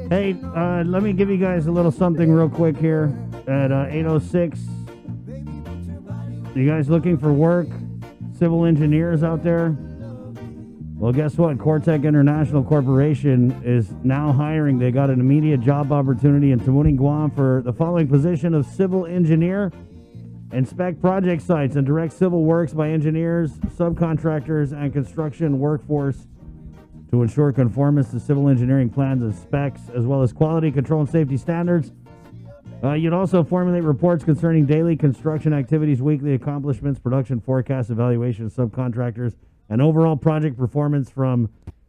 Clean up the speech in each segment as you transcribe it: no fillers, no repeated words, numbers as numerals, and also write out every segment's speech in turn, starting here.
Hey, let me give you guys a little something real quick here at 8:06. You guys looking for work? Civil engineers out there? Well, guess what? Cortec International Corporation is now hiring. They got an immediate job opportunity in Tamuning, Guam for the following position of civil engineer. Inspect project sites and direct civil works by engineers, subcontractors, and construction workforce to ensure conformance to civil engineering plans and specs, as well as quality control and safety standards. You'd also formulate reports concerning daily construction activities, weekly accomplishments, production forecasts, evaluation of subcontractors, and overall project performance from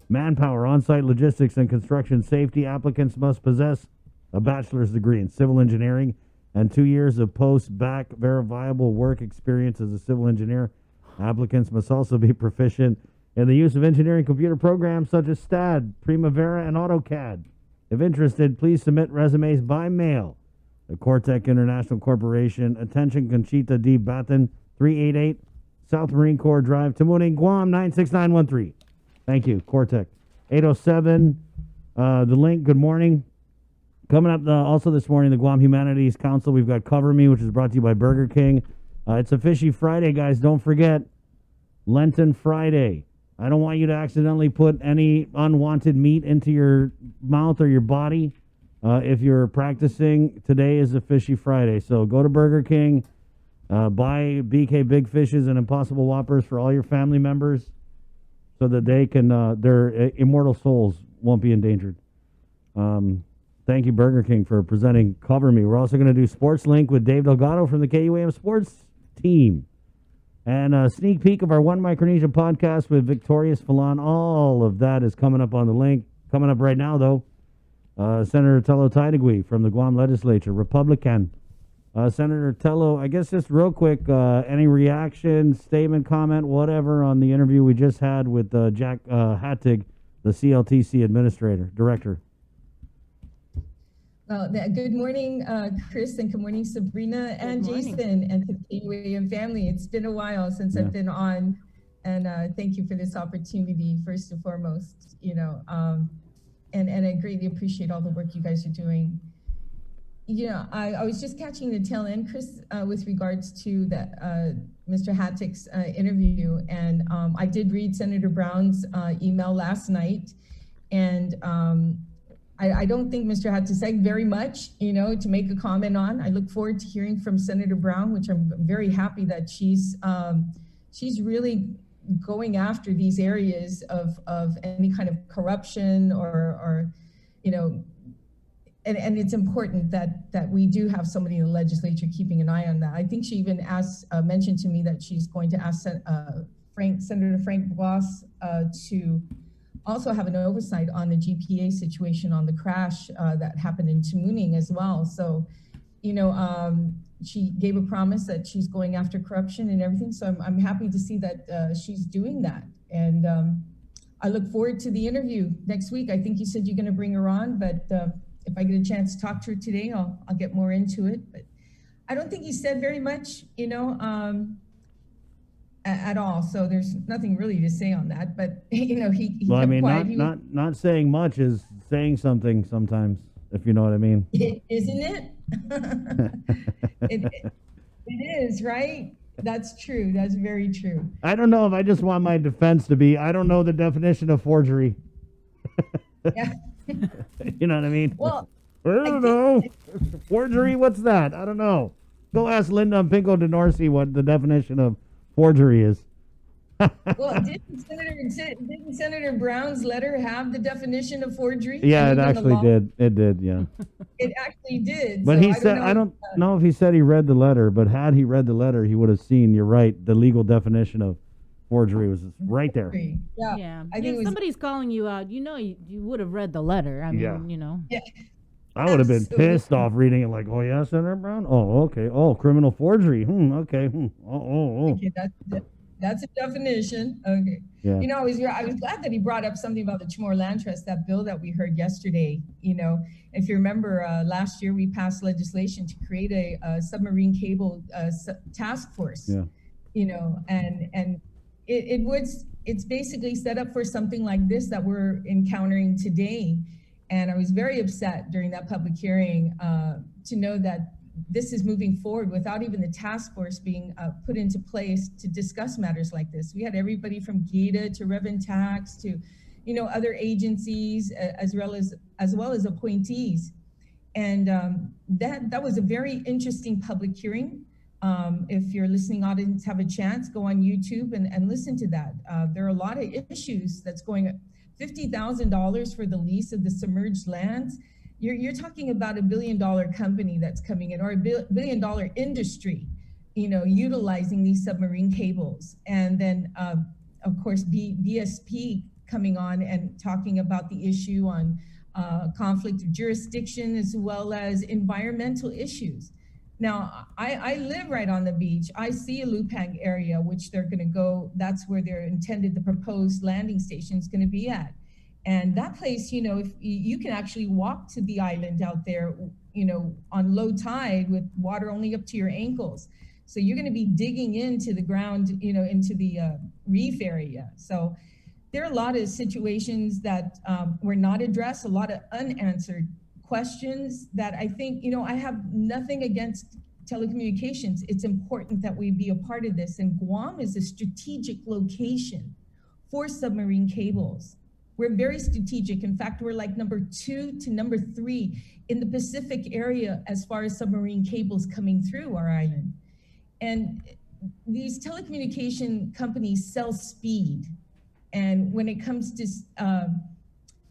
manpower, on-site logistics, and construction safety. Applicants must possess a bachelor's degree in civil engineering and 2 years of post-bac verifiable work experience as a civil engineer. Applicants must also be proficient in the use of engineering computer programs such as STAAD, Primavera, and AutoCAD. If interested, please submit resumes by mail. The Cortec International Corporation, attention Conchita D. Batten, 388 South Marine Corps Drive, Tamuning, Guam, 96913. Thank you, Cortec. 807, the link, good morning. Coming up also this morning, the Guam Humanities Council, we've got Cover Me, which is brought to you by Burger King. It's a Fishy Friday, guys. Don't forget, Lenten Friday. I don't want you to accidentally put any unwanted meat into your mouth or your body. If you're practicing, today is a Fishy Friday. So go to Burger King, buy BK Big Fishes and Impossible Whoppers for all your family members so that they can, their immortal souls won't be endangered. Thank you, Burger King, for presenting Cover Me. We're also going to do Sports Link with Dave Delgado from the KUAM Sports team. And a sneak peek of our One Micronesia podcast with Victorious Falan. All of that is coming up on the link. Coming up right now, though, Senator Telo Taitague from the Guam Legislature, Republican. Senator Telo, I guess just real quick, any reaction, statement, comment, whatever on the interview we just had with Jack Hattig, the CLTC administrator, director. Well, good morning, Chris, and good morning, Sabrina and Jason, and to the KUAM family. It's been a while since I've been on, and thank you for this opportunity, first and foremost, and I greatly appreciate all the work you guys are doing. I was just catching the tail end, Chris, with regards to the Mr. Hattick's interview, and I did read Senator Brown's email last night, and I don't think Mr. had to say very much, to make a comment on. I look forward to hearing from Senator Brown, which I'm very happy that she's really going after these areas of any kind of corruption or and it's important that we do have somebody in the legislature keeping an eye on that. I think she even mentioned to me that she's going to ask Senator Frank Bloss to also have an oversight on the GPA situation on the crash that happened in Tamuning as well. So, she gave a promise that she's going after corruption and everything. So I'm happy to see that she's doing that. And I look forward to the interview next week. I think you said you're going to bring her on, but if I get a chance to talk to her today, I'll get more into it. But I don't think he said very much, at all. So there's nothing really to say on that. But he well, I mean, not saying much is saying something sometimes, if you know what I mean. Isn't it? it is, right? That's true. That's very true. I don't know if I just want my defense to be, I don't know the definition of forgery. Yeah. You know what I mean? Well, I don't know. Forgery, what's that? I don't know. Go ask Linda and Pinko DeNorsi what the definition of forgery is. Well, didn't Senator Brown's letter have the definition of forgery? Yeah, it actually did. It did, yeah. It actually did. But he said, I don't know if he said he read the letter, but had he read the letter, he would have seen, you're right, the legal definition of forgery was right there. Yeah. If somebody's calling you out, you would have read the letter. I mean, Yeah. I would have been pissed off reading it like, oh, yeah, Senator Brown? Oh, okay. Oh, criminal forgery. Okay. Oh. Okay, that's a definition. Okay. Yeah. I was glad that he brought up something about the Chamorro Land Trust, that bill that we heard yesterday. If you remember, last year we passed legislation to create a submarine cable task force. Yeah. And it's basically set up for something like this that we're encountering today. And I was very upset during that public hearing to know that this is moving forward without even the task force being put into place to discuss matters like this. We had everybody from GITA to Reverend Tax to, other agencies as well as appointees. And that was a very interesting public hearing. If your listening audience have a chance, go on YouTube and listen to that. There are a lot of issues that's going on. $50,000 for the lease of the submerged lands. You're talking about $1 billion company that's coming in, or $1 billion industry, utilizing these submarine cables. And then, of course, BSP coming on and talking about the issue on conflict of jurisdiction as well as environmental issues. Now, I live right on the beach. I see a Lupang area, which they're going to go, that's where they're intended, the proposed landing station is going to be at. And that place, if you can actually walk to the island out there, on low tide with water only up to your ankles. So you're going to be digging into the ground, into the reef area. So there are a lot of situations that were not addressed, a lot of unanswered questions that I think, I have nothing against telecommunications. It's important that we be a part of this. And Guam is a strategic location for submarine cables. We're very strategic. In fact, we're like number 2 to number 3 in the Pacific area as far as submarine cables coming through our island. And these telecommunication companies sell speed. And when it comes to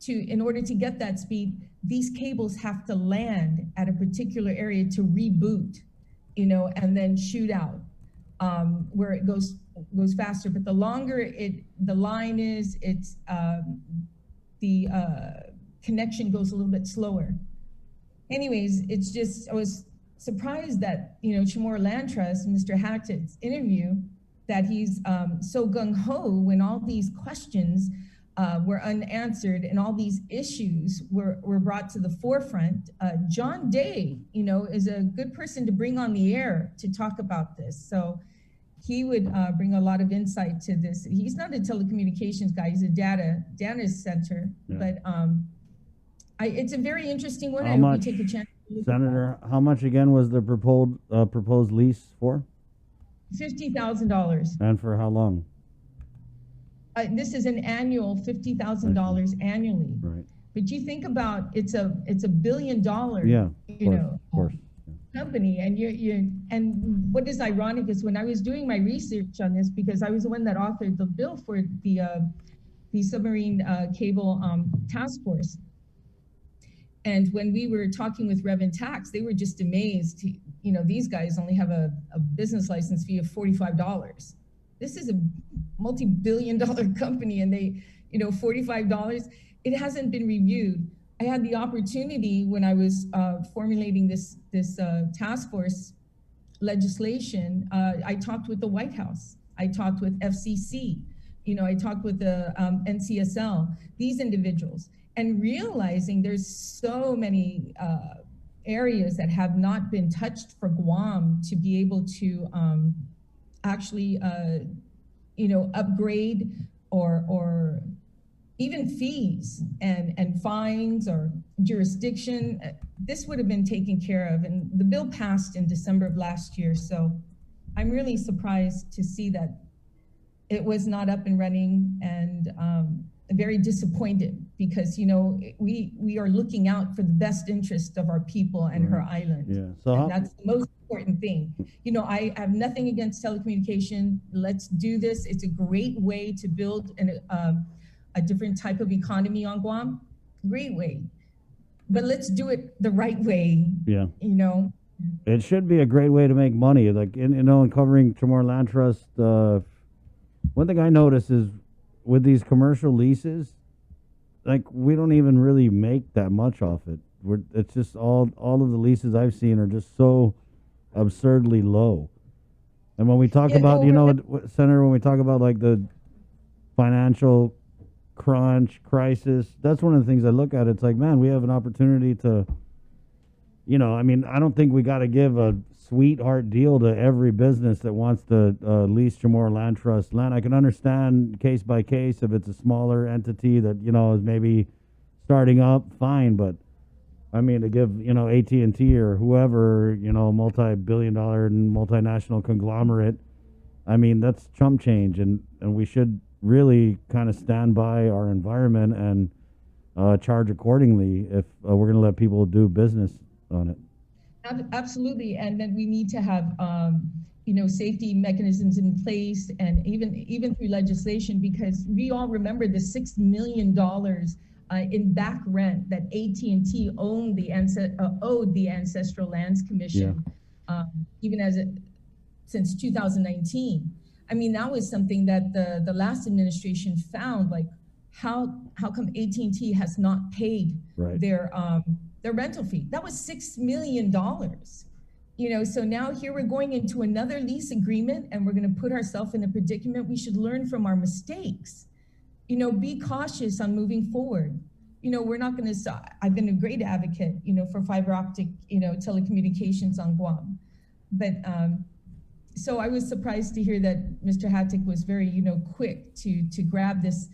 in order to get that speed, these cables have to land at a particular area to reboot, and then shoot out where it goes faster. But the longer the line is, the connection goes a little bit slower. Anyways, it's just, I was surprised that, Chamorro Land Trust, Mr. Hatchett's interview, that he's so gung-ho when all these questions were unanswered and all these issues were brought to the forefront. John Day, is a good person to bring on the air to talk about this. So he would bring a lot of insight to this. He's not a telecommunications guy, he's a data center, but it's a very interesting one. I hope you take a chance. Senator, how much again was the proposed lease for? $50,000. And for how long? This is an annual $50,000 annually. Right. But you think about it's a $1 billion company, and and what is ironic is when I was doing my research on this, because I was the one that authored the bill for the submarine cable task force. And when we were talking with Reverend Tax, they were just amazed. These guys only have a business license fee of $45. This is a multi-billion-dollar company, and they, $45. It hasn't been reviewed. I had the opportunity when I was formulating this task force legislation. I talked with the White House. I talked with FCC. I talked with the NCSL. These individuals, and realizing there's so many areas that have not been touched for Guam to be able to actually, upgrade or even fees and fines or jurisdiction. This would have been taken care of, and the bill passed in December of last year. So I'm really surprised to see that it was not up and running, and very disappointed, because we are looking out for the best interest of our people and her island. Yeah, so that's the most important thing. I have nothing against telecommunication. Let's do this. It's a great way to build a different type of economy on Guam. Great way, but let's do it the right way. Yeah. It should be a great way to make money. Like in covering Chamorro Land Trust, one thing I notice is, with these commercial leases, like, we don't even really make that much off it. It's just all of the leases I've seen are just so absurdly low. And when we talk about, Senator, when we talk about like the financial crisis, that's one of the things I look at. It's like, man, we have an opportunity to, I don't think we got to give a sweetheart deal to every business that wants to lease Chamorro Land Trust land. I can understand case by case if it's a smaller entity that, is maybe starting up, fine, but I mean, to give, AT&T or whoever, multi-billion-dollar and multinational conglomerate, I mean, that's chump change, and we should really kind of stand by our environment and charge accordingly if we're going to let people do business on it. Absolutely, and then we need to have safety mechanisms in place, and even through legislation, because we all remember the $6 million in back rent that AT&T owed the Ancestral Lands Commission, even since 2019. I mean, that was something that the last administration found, like how come AT&T has not paid their rental fee? That was $6 million. So now here we're going into another lease agreement, and we're going to put ourselves in a predicament. We should learn from our mistakes. Be cautious on moving forward. We're not going to. I've been a great advocate, for fiber optic, telecommunications on Guam, but so I was surprised to hear that Mr. Hattick was very, quick to grab this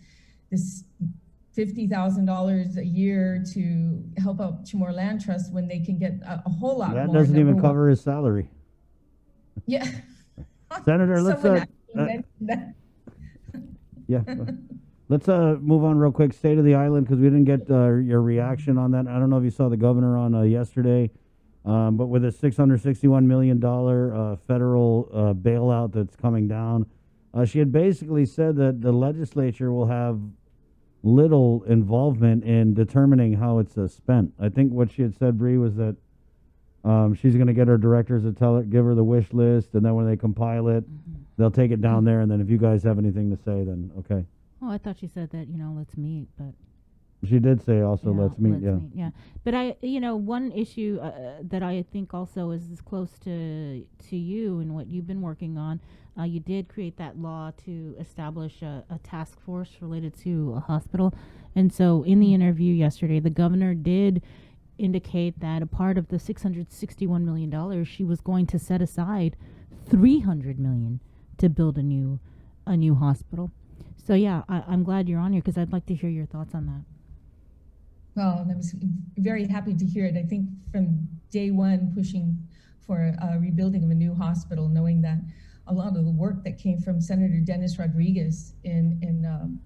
$50,000 a year to help out Chamorro Land Trust when they can get a whole lot more. That doesn't even cover his salary. Yeah. Senator, let's let's move on real quick. State of the island, because we didn't get your reaction on that. I don't know if you saw the governor on yesterday, but with a $661 million federal bailout that's coming down, she had basically said that the legislature will have little involvement in determining how it's spent. I think what she had said, Bree, was that she's going to get her directors to give her the wish list, and then when they compile it, they'll take it down there, and then if you guys have anything to say, then okay. Oh, I thought she said that, let's meet, but she did say also let's meet. Yeah. But one issue that I think also is close to you and what you've been working on. You did create that law to establish a task force related to a hospital. And so in the interview yesterday, the governor did indicate that a part of the $661 million, she was going to set aside $300 million to build a new hospital. So yeah, I'm glad you're on here because I'd like to hear your thoughts on that. Well, I was very happy to hear it. I think from day one, pushing for a rebuilding of a new hospital, knowing that a lot of the work that came from Senator Dennis Rodriguez in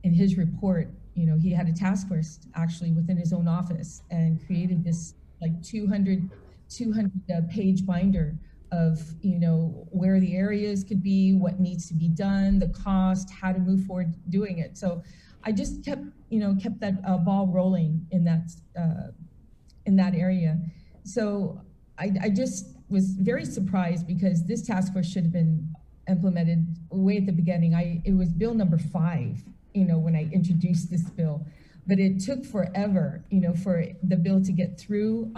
his report, he had a task force actually within his own office and created this like 200 page binder of, where the areas could be, what needs to be done, the cost, how to move forward doing it. So I just kept that ball rolling in that area. So I just was very surprised because this task force should have been implemented way at the beginning. It was bill number 5, when I introduced this bill, but it took forever, for the bill to get through.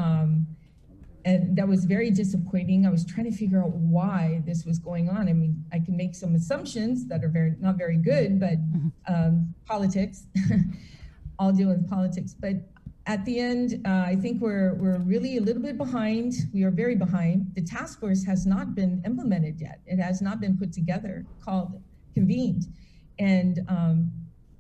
And that was very disappointing. I was trying to figure out why this was going on. I mean, I can make some assumptions that are not very good, but politics, all deal with politics. But at the end, I think we're really a little bit behind. We are very behind. The task force has not been implemented yet. It has not been put together, convened. And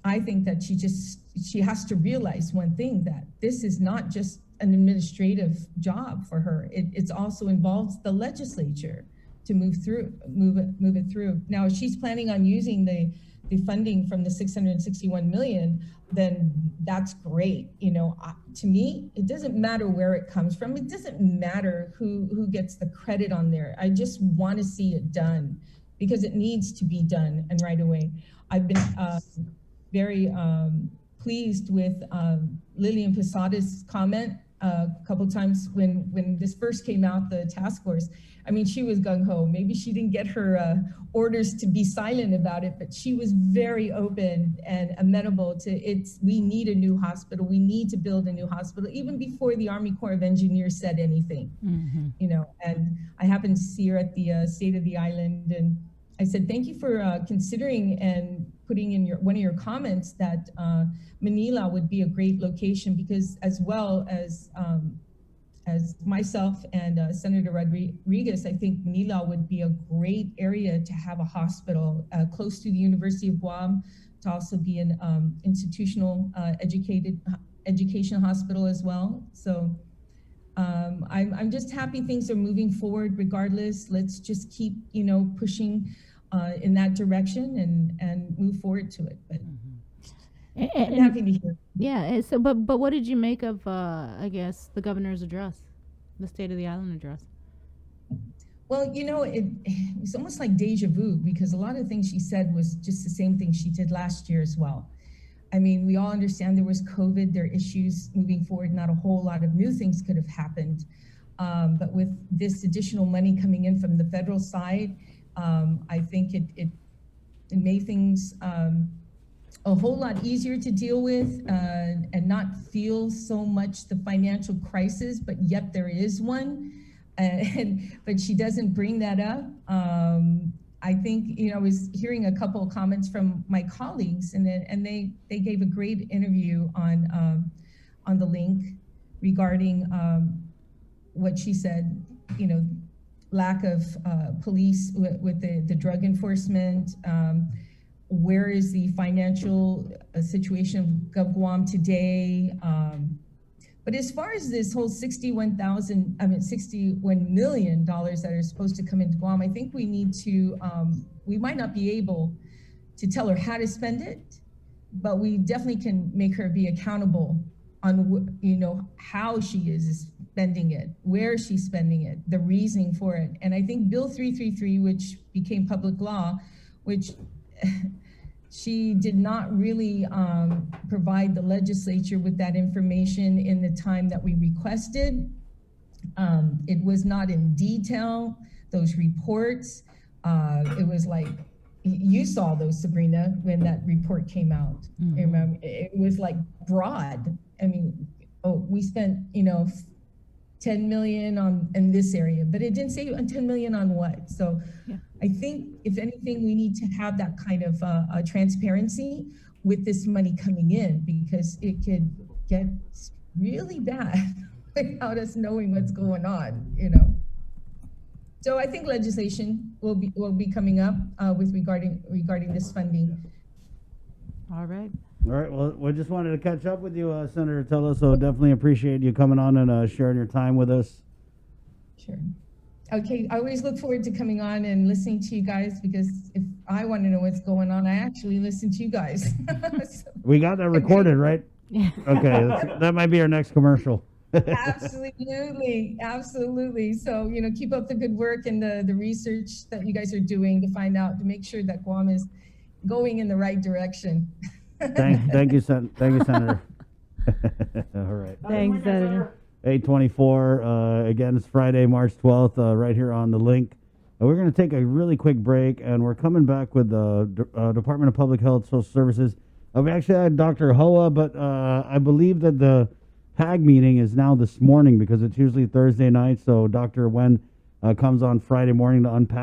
I think that she has to realize one thing, that this is not just an administrative job for her. It also involves the legislature to move it through. Now, if she's planning on using the funding from the $661 million, then that's great. To me, it doesn't matter where it comes from. It doesn't matter who gets the credit on there. I just want to see it done because it needs to be done and right away. I've been very pleased with Lillian Posada's comment a couple times when this first came out, the task force. I mean, she was gung-ho. Maybe she didn't get her orders to be silent about it, but she was very open and amenable to it. We need a new hospital. We need to build a new hospital, even before the Army Corps of Engineers said anything. And I happened to see her at the State of the Island, and I said, thank you for considering and putting in one of your comments that Manila would be a great location, because as well as myself and Senator Rodriguez, I think Manila would be a great area to have a hospital close to the University of Guam, to also be an institutional educated educational hospital as well. So I'm just happy things are moving forward regardless. Let's just keep, pushing in that direction and move forward to it. But I'm happy to hear. Yeah. So, but what did you make of, I guess, the governor's address, the State of the Island address? Well, it's almost like deja vu because a lot of things she said was just the same thing she did last year as well. I mean, we all understand there was COVID, there are issues moving forward, not a whole lot of new things could have happened. But with this additional money coming in from the federal side, I think it made things a whole lot easier to deal with and not feel so much the financial crisis, but yet there is one. But she doesn't bring that up. I think, I was hearing a couple of comments from my colleagues, and they gave a great interview on the link regarding what she said, lack of police with the drug enforcement. Where is the financial situation of Guam today? But as far as this whole $61 million that are supposed to come into Guam, I think we need to, we might not be able to tell her how to spend it, but we definitely can make her be accountable on, how she is spending it, where she's spending it, the reasoning for it. And I think Bill 333, which became public law, which she did not really provide the legislature with that information in the time that we requested. It was not in detail, those reports. It was like, you saw those, Sabrina, when that report came out. Mm-hmm. I remember it was like broad. I mean, we spent, 10 million in this area, but it didn't say 10 million on what. So yeah. I think if anything, we need to have that kind of transparency with this money coming in, because it could get really bad without us knowing what's going on, So I think legislation will be coming up with regarding this funding. All right. All right. Well, we just wanted to catch up with you, Senator Telo. So definitely appreciate you coming on and sharing your time with us. Sure. Okay. I always look forward to coming on and listening to you guys, because if I want to know what's going on, I actually listen to you guys. So, we got that recorded, right? Okay. That might be our next commercial. Absolutely. So, keep up the good work and the research that you guys are doing to find out, to make sure that Guam is going in the right direction. Thank you, Senator. All right. Thanks, Senator. 8:24. Again, it's Friday, March 12th, right here on the link. We're going to take a really quick break, and we're coming back with the Department of Public Health, Social Services. We actually had Dr. Hoa, but I believe that the PAG meeting is now this morning, because it's usually Thursday night. So Dr. Wen comes on Friday morning to unpack